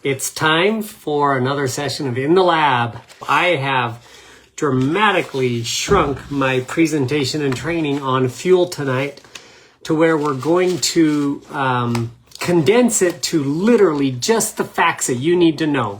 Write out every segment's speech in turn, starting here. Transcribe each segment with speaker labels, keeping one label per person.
Speaker 1: It's time for another session of In the Lab. I have dramatically shrunk my presentation and training on fuel tonight to where we're going to condense it to literally just the facts that you need to know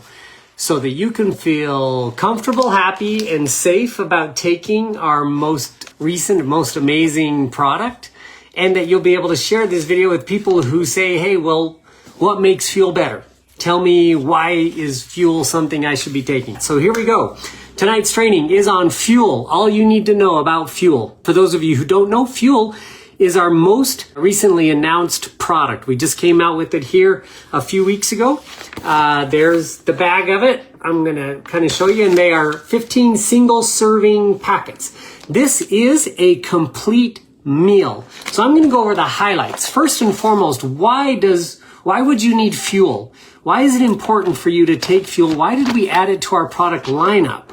Speaker 1: so that you can feel comfortable, happy, and safe about taking our most recent, most amazing product, and that you'll be able to share this video with people who say, hey, well, what makes fuel better? Tell me, why is fuel something I should be taking? So here we go. Tonight's training is on fuel. All you need to know about fuel. For those of you who don't know, fuel is our most recently announced product. We just came out with it here a few weeks ago. There's the bag of it. I'm gonna kind of show you, and they are 15 single serving packets. This is a complete meal. So I'm gonna go over the highlights. First and foremost, why would you need fuel? Why is it important for you to take fuel? Why did we add it to our product lineup?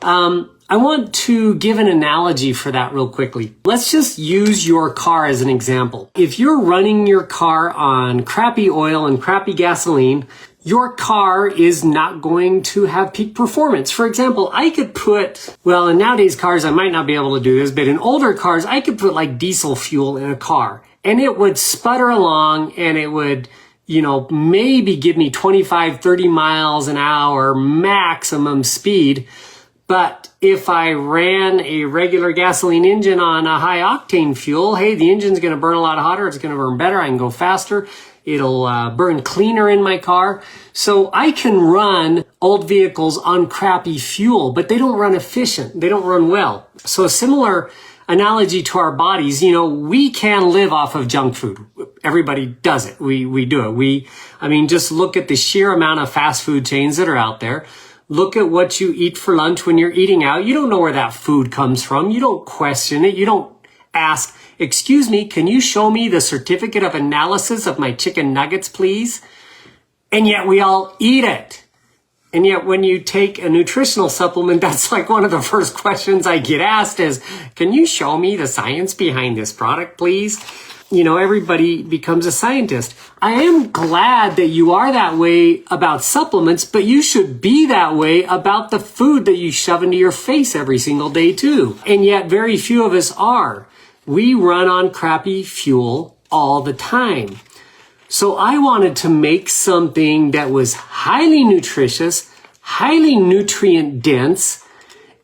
Speaker 1: I want to give an analogy for that real quickly. Let's just use your car as an example. If you're running your car on crappy oil and crappy gasoline, your car is not going to have peak performance. For example, I could put, well, in nowadays cars, I might not be able to do this, but in older cars, I could put like diesel fuel in a car and it would sputter along and it would, maybe give me 25, 30 miles an hour maximum speed. But if I ran a regular gasoline engine on a high octane fuel, hey, the engine's going to burn a lot hotter. It's going to burn better. I can go faster. It'll burn cleaner in my car. So I can run old vehicles on crappy fuel, but they don't run efficient. They don't run well. So a similar analogy to our bodies, we can live off of junk food. Everybody does it. We do it. Just look at the sheer amount of fast food chains that are out there. Look at what you eat for lunch when you're eating out. You don't know where that food comes from. You don't question it. You don't ask, excuse me, can you show me the certificate of analysis of my chicken nuggets, please? And yet we all eat it. And yet when you take a nutritional supplement, that's like one of the first questions I get asked is, can you show me the science behind this product, please? Everybody becomes a scientist. I am glad that you are that way about supplements, but you should be that way about the food that you shove into your face every single day too. And yet very few of us are. We run on crappy fuel all the time. So I wanted to make something that was highly nutritious, highly nutrient dense,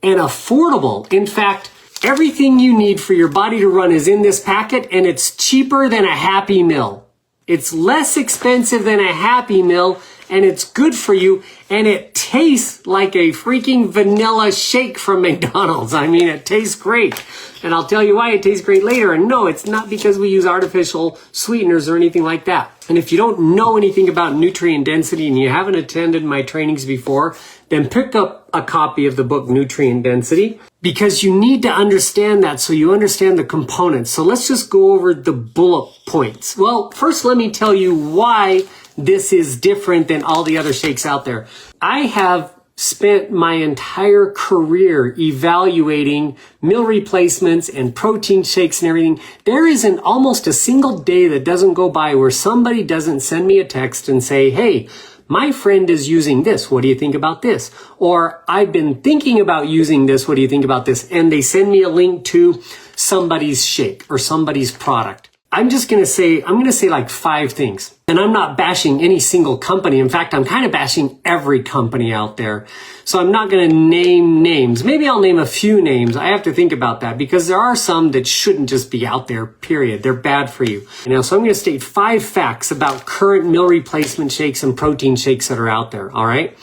Speaker 1: and affordable. In fact, everything you need for your body to run is in this packet, and it's cheaper than a Happy Meal. It's less expensive than a Happy Meal, and it's good for you, and it tastes like a freaking vanilla shake from McDonald's. It tastes great. And I'll tell you why it tastes great later. And no, it's not because we use artificial sweeteners or anything like that. And if you don't know anything about nutrient density and you haven't attended my trainings before, then pick up a copy of the book Nutrient Density, because you need to understand that so you understand the components. So let's just go over the bullet points. Well, first let me tell you why this is different than all the other shakes out there. I have spent my entire career evaluating meal replacements and protein shakes and everything. There isn't almost a single day that doesn't go by where somebody doesn't send me a text and say, hey, my friend is using this. What do you think about this? Or I've been thinking about using this. What do you think about this? And they send me a link to somebody's shake or somebody's product. I'm going to say like 5 things. And I'm not bashing any single company. In fact, I'm kind of bashing every company out there. So I'm not going to name names. Maybe I'll name a few names. I have to think about that because there are some that shouldn't just be out there, period. They're bad for you. So I'm going to state 5 facts about current meal replacement shakes and protein shakes that are out there. All right.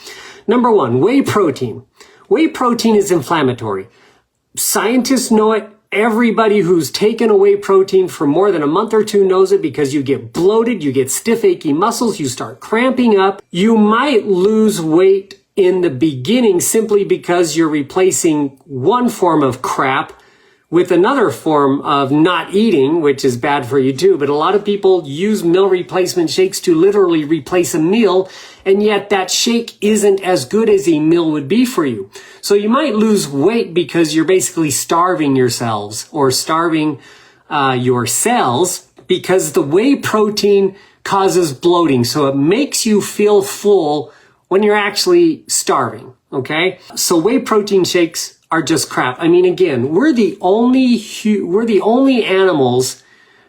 Speaker 1: Number 1, whey protein. Whey protein is inflammatory. Scientists know it. Everybody who's taken away protein for more than a month or 2 knows it, because you get bloated, you get stiff, achy muscles, you start cramping up. You might lose weight in the beginning simply because you're replacing one form of crap with another form of not eating, which is bad for you too. But a lot of people use meal replacement shakes to literally replace a meal, and yet that shake isn't as good as a meal would be for you. So you might lose weight because you're basically starving yourselves or starving your cells, because the whey protein causes bloating. So it makes you feel full when you're actually starving, okay? So whey protein shakes are just crap. I mean, again, we're the only animals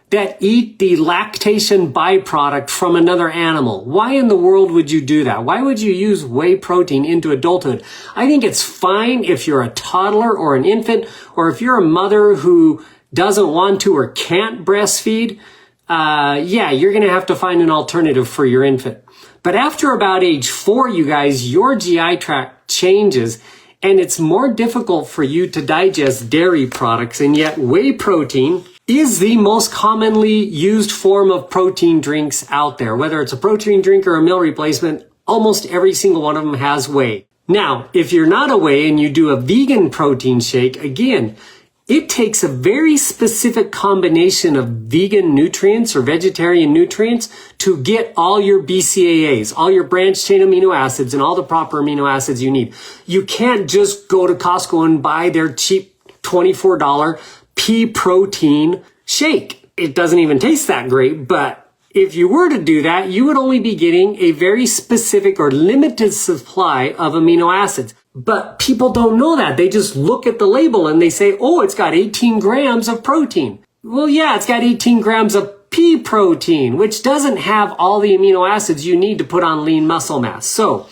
Speaker 1: that eat the lactation byproduct from another animal. Why in the world would you do that? Why would you use whey protein into adulthood? I think it's fine if you're a toddler or an infant, or if you're a mother who doesn't want to or can't breastfeed. Yeah, you're going to have to find an alternative for your infant. But after about age 4, you guys, your GI tract changes and it's more difficult for you to digest dairy products. And yet whey protein is the most commonly used form of protein drinks out there. Whether it's a protein drink or a meal replacement, almost every single one of them has whey. Now, if you're not a whey and you do a vegan protein shake, again, it takes a very specific combination of vegan nutrients or vegetarian nutrients to get all your BCAAs, all your branched chain amino acids, and all the proper amino acids you need. You can't just go to Costco and buy their cheap $24 pea protein shake. It doesn't even taste that great, but if you were to do that, you would only be getting a very specific or limited supply of amino acids. But people don't know that. They just look at the label and they say, oh, it's got 18 grams of protein. Well, yeah, it's got 18 grams of pea protein, which doesn't have all the amino acids you need to put on lean muscle mass. So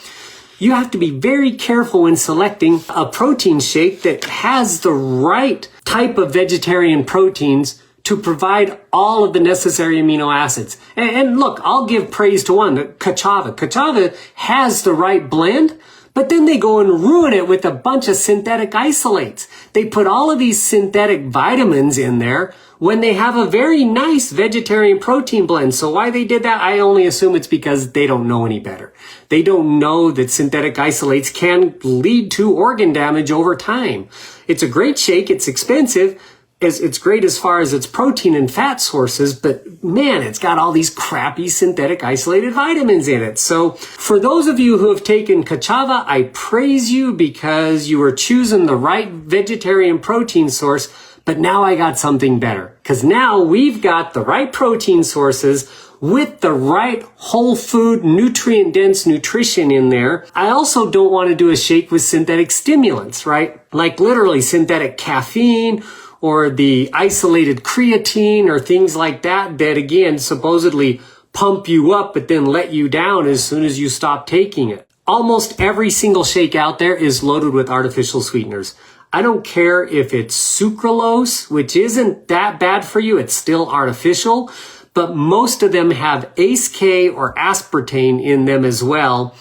Speaker 1: you have to be very careful when selecting a protein shake that has the right type of vegetarian proteins to provide all of the necessary amino acids. And look, I'll give praise to one, Kachava. Kachava has the right blend, but then they go and ruin it with a bunch of synthetic isolates. They put all of these synthetic vitamins in there when they have a very nice vegetarian protein blend. So why they did that, I only assume it's because they don't know any better. They don't know that synthetic isolates can lead to organ damage over time. It's a great shake. It's expensive. It's great as far as its protein and fat sources, but man, it's got all these crappy synthetic isolated vitamins in it. So for those of you who have taken Kachava, I praise you because you were choosing the right vegetarian protein source. But now I got something better, because now we've got the right protein sources with the right whole food, nutrient dense nutrition in there. I also don't want to do a shake with synthetic stimulants, right? Like literally synthetic caffeine or the isolated creatine or things like that, that again, supposedly pump you up, but then let you down as soon as you stop taking it. Almost every single shake out there is loaded with artificial sweeteners. I don't care if it's sucralose, which isn't that bad for you. It's still artificial, but most of them have ACE-K or aspartame in them as well.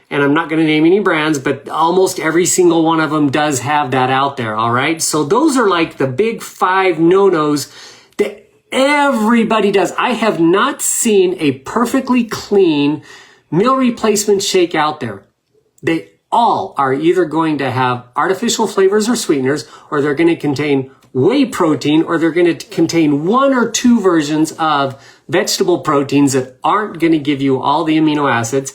Speaker 1: And I'm not going to name any brands, but almost every single one of them does have that out there. All right. So those are like the big 5 no-nos that everybody does. I have not seen a perfectly clean meal replacement shake out there. They all are either going to have artificial flavors or sweeteners, or they're going to contain whey protein, or they're going to contain 1 or 2 versions of vegetable proteins that aren't going to give you all the amino acids.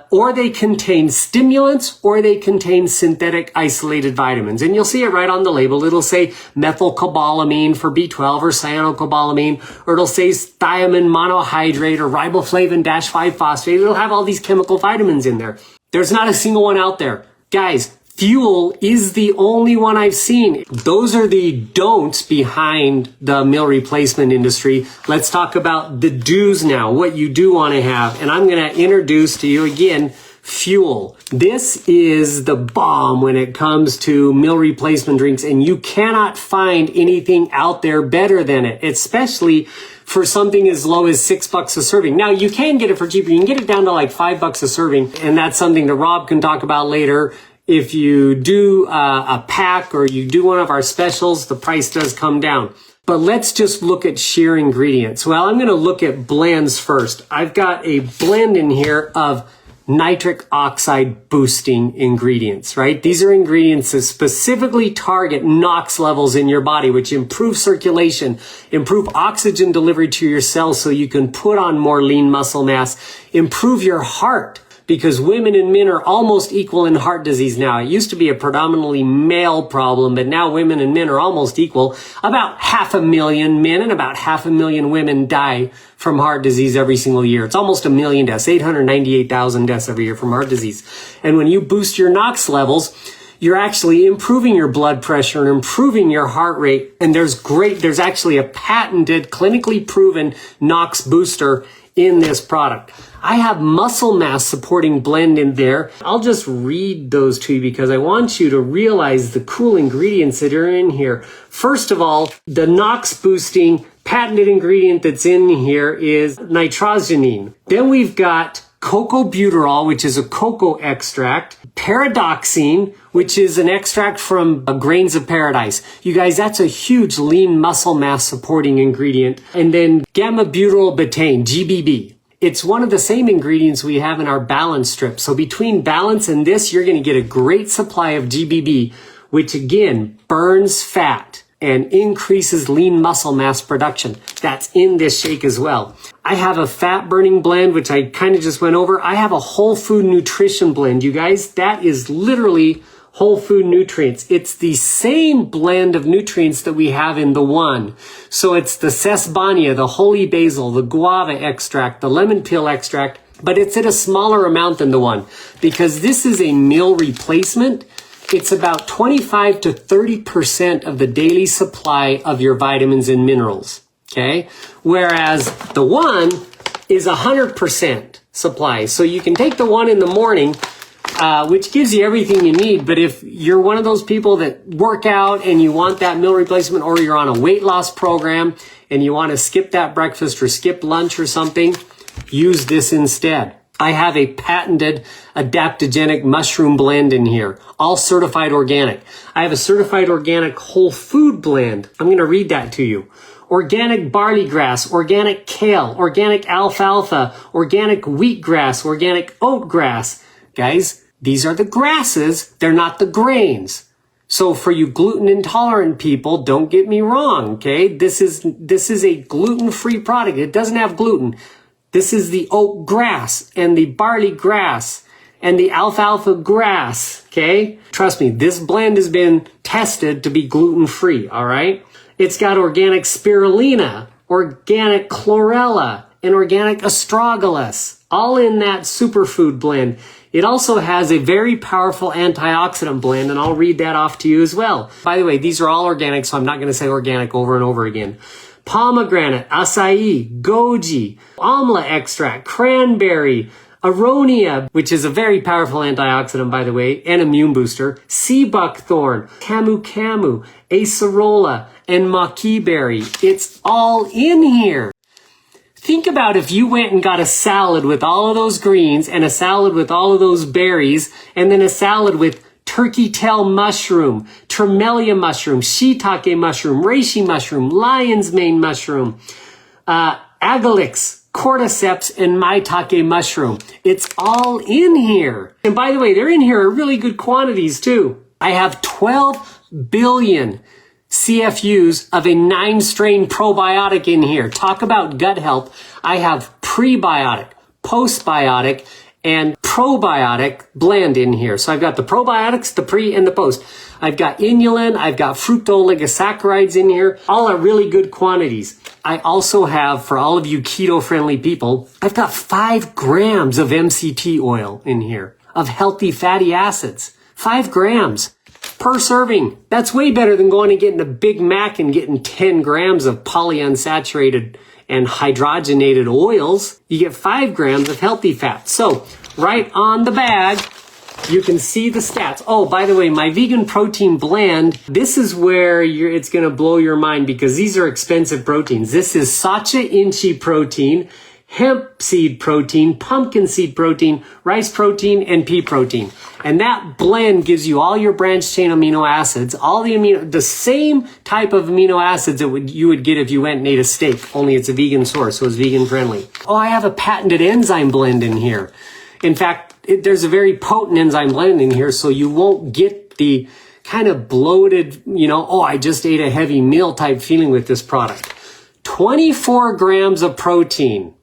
Speaker 1: Or they contain stimulants, or they contain synthetic isolated vitamins. And you'll see it right on the label. It'll say methylcobalamin for B12 or cyanocobalamin, or it'll say thiamine monohydrate or riboflavin-5 phosphate. It'll have all these chemical vitamins in there. There's not a single one out there. Guys, Fuel is the only one I've seen. Those are the don'ts behind the meal replacement industry. Let's talk about the do's now, what you do want to have. And I'm going to introduce to you again, Fuel. This is the bomb when it comes to meal replacement drinks, and you cannot find anything out there better than it, especially for something as low as $6 a serving. Now, you can get it for cheaper. You can get it down to like $5 a serving, and that's something that Rob can talk about later. If you do a pack or you do one of our specials, the price does come down. But let's just look at sheer ingredients. Well, I'm going to look at blends first. I've got a blend in here of nitric oxide boosting ingredients, right? These are ingredients that specifically target NOx levels in your body, which improve circulation, improve oxygen delivery to your cells so you can put on more lean muscle mass, improve your heart because women and men are almost equal in heart disease now. It used to be a predominantly male problem, but now women and men are almost equal. About 500,000 men and about 500,000 women die from heart disease every single year. It's almost 1 million deaths, 898,000 deaths every year from heart disease. And when you boost your NOx levels, you're actually improving your blood pressure and improving your heart rate. And there's actually a patented, clinically proven NOx booster in this product. I have muscle mass supporting blend in there. I'll just read those to you because I want you to realize the cool ingredients that are in here. First of all, the NOx boosting patented ingredient that's in here is nitrogenine. Then we've got cocoa butyrol, which is a cocoa extract, pyridoxine, which is an extract from grains of paradise. You guys, that's a huge lean muscle mass supporting ingredient. And then gamma-butyryl betaine, GBB. It's one of the same ingredients we have in our balance strip. So between balance and this, you're going to get a great supply of GBB, which again burns fat and increases lean muscle mass production. That's in this shake as well. I have a fat burning blend, which I kind of just went over. I have a whole food nutrition blend. You guys, that is literally whole food nutrients. It's the same blend of nutrients that we have in the one. So it's the sesbania, the holy basil, the guava extract, the lemon peel extract, but it's at a smaller amount than the one because this is a meal replacement. It's about 25 to 30% of the daily supply of your vitamins and minerals, okay? Whereas the one is 100% supply. So you can take the one in the morning, which gives you everything you need. But if you're one of those people that work out and you want that meal replacement, or you're on a weight loss program and you want to skip that breakfast or skip lunch or something, use this instead. I have a patented adaptogenic mushroom blend in here, all certified organic. I have a certified organic whole food blend. I'm going to read that to you. Organic barley grass, organic kale, organic alfalfa, organic wheatgrass, organic oat grass. Guys, these are the grasses. They're not the grains. So for you gluten intolerant people, don't get me wrong, okay? This is a gluten-free product. It doesn't have gluten. This is the oat grass and the barley grass and the alfalfa grass, okay? Trust me, this blend has been tested to be gluten-free, all right? It's got organic spirulina, organic chlorella, and organic astragalus, all in that superfood blend. It also has a very powerful antioxidant blend, and I'll read that off to you as well. By the way, these are all organic, so I'm not going to say organic over and over again. Pomegranate, acai, goji, amla extract, cranberry, aronia, which is a very powerful antioxidant, by the way, and immune booster, sea buckthorn, camu, acerola, and maqui berry. It's all in here. Think about if you went and got a salad with all of those greens and a salad with all of those berries and then a salad with turkey tail mushroom, tremellia mushroom, shiitake mushroom, reishi mushroom, lion's mane mushroom, agalix, cordyceps, and maitake mushroom. It's all in here. And by the way, they're in here at really good quantities too. I have 12 billion CFUs of a 9-strain probiotic in here. Talk about gut health. I have prebiotic, postbiotic, and probiotic blend in here. So I've got the probiotics, the pre and the post. I've got inulin, I've got fructooligosaccharides in here, all are really good quantities. I also have, for all of you keto-friendly people, I've got 5 grams of MCT oil in here, of healthy fatty acids. 5 grams per serving. That's way better than going and getting a Big Mac and getting 10 grams of polyunsaturated and hydrogenated oils. You get 5 grams of healthy fat. So right on the bag, you can see the stats. Oh, by the way, my vegan protein blend, this is where it's going to blow your mind because these are expensive proteins. This is Sacha Inchi protein, hemp seed protein, pumpkin seed protein, rice protein, and pea protein. And that blend gives you all your branched chain amino acids, all the same type of amino acids that you would get if you went and ate a steak, only it's a vegan source, so it's vegan friendly. Oh, I have a patented enzyme blend in here. In fact, there's a very potent enzyme blend in here, so you won't get the kind of bloated, I just ate a heavy meal type feeling with this product. 24 grams of protein,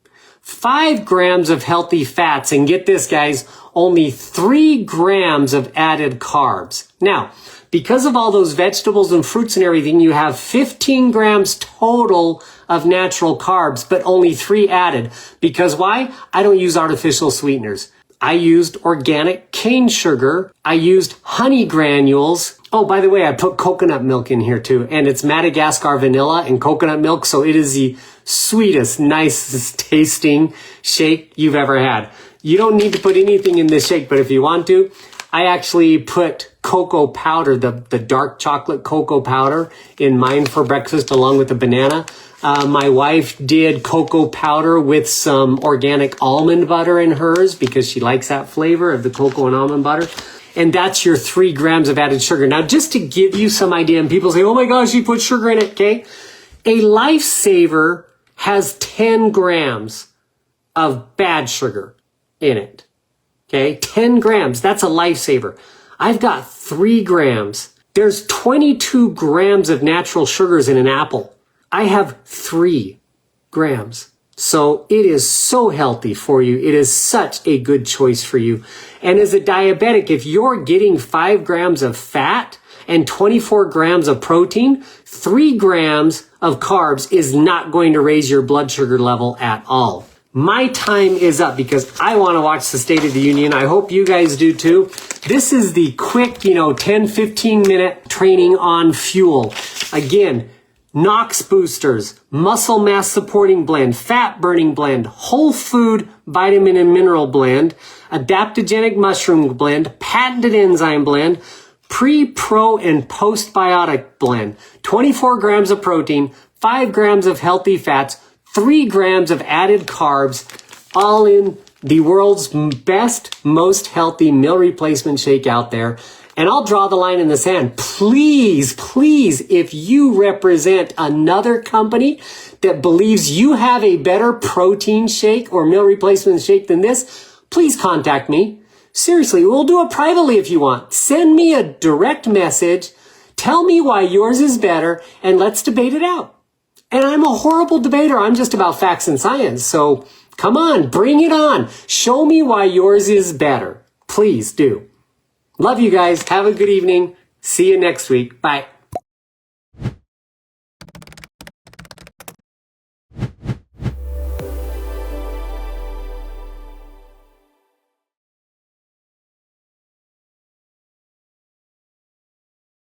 Speaker 1: 5 grams of healthy fats, and get this, guys, only 3 grams of added carbs. Now, because of all those vegetables and fruits and everything, you have 15 grams total of natural carbs, but only 3 added. Because why? I don't use artificial sweeteners. I used organic cane sugar. I used honey granules. Oh, by the way, I put coconut milk in here too, and it's Madagascar vanilla and coconut milk, so it is the sweetest, nicest tasting shake you've ever had. You don't need to put anything in this shake, but if you want to, I actually put cocoa powder, the dark chocolate cocoa powder in mine for breakfast along with the banana. My wife did cocoa powder with some organic almond butter in hers because she likes that flavor of the cocoa and almond butter. And that's your 3 grams of added sugar. Now, just to give you some idea, and people say, oh my gosh, you put sugar in it, okay? A Lifesaver has 10 grams of bad sugar in it, okay? 10 grams, that's a Lifesaver. I've got 3 grams. There's 22 grams of natural sugars in an apple. I have 3 grams. So it is so healthy for you. It is such a good choice for you. And as a diabetic, if you're getting 5 grams of fat and 24 grams of protein, 3 grams of carbs is not going to raise your blood sugar level at all. My time is up because I want to watch the State of the Union. I hope you guys do too. This is the quick, 10, 15 minute training on fuel. Again, NOx boosters, muscle mass supporting blend, fat burning blend, whole food vitamin and mineral blend, adaptogenic mushroom blend, patented enzyme blend, pre, pro, and postbiotic blend, 24 grams of protein, 5 grams of healthy fats, 3 grams of added carbs, all in the world's best, most healthy meal replacement shake out there. And I'll draw the line in the sand. Please, please, if you represent another company that believes you have a better protein shake or meal replacement shake than this, please contact me. Seriously, we'll do it privately if you want. Send me a direct message. Tell me why yours is better, and let's debate it out. And I'm a horrible debater. I'm just about facts and science. So come on, bring it on. Show me why yours is better. Please do. Love you guys. Have a good evening. See you next week. Bye.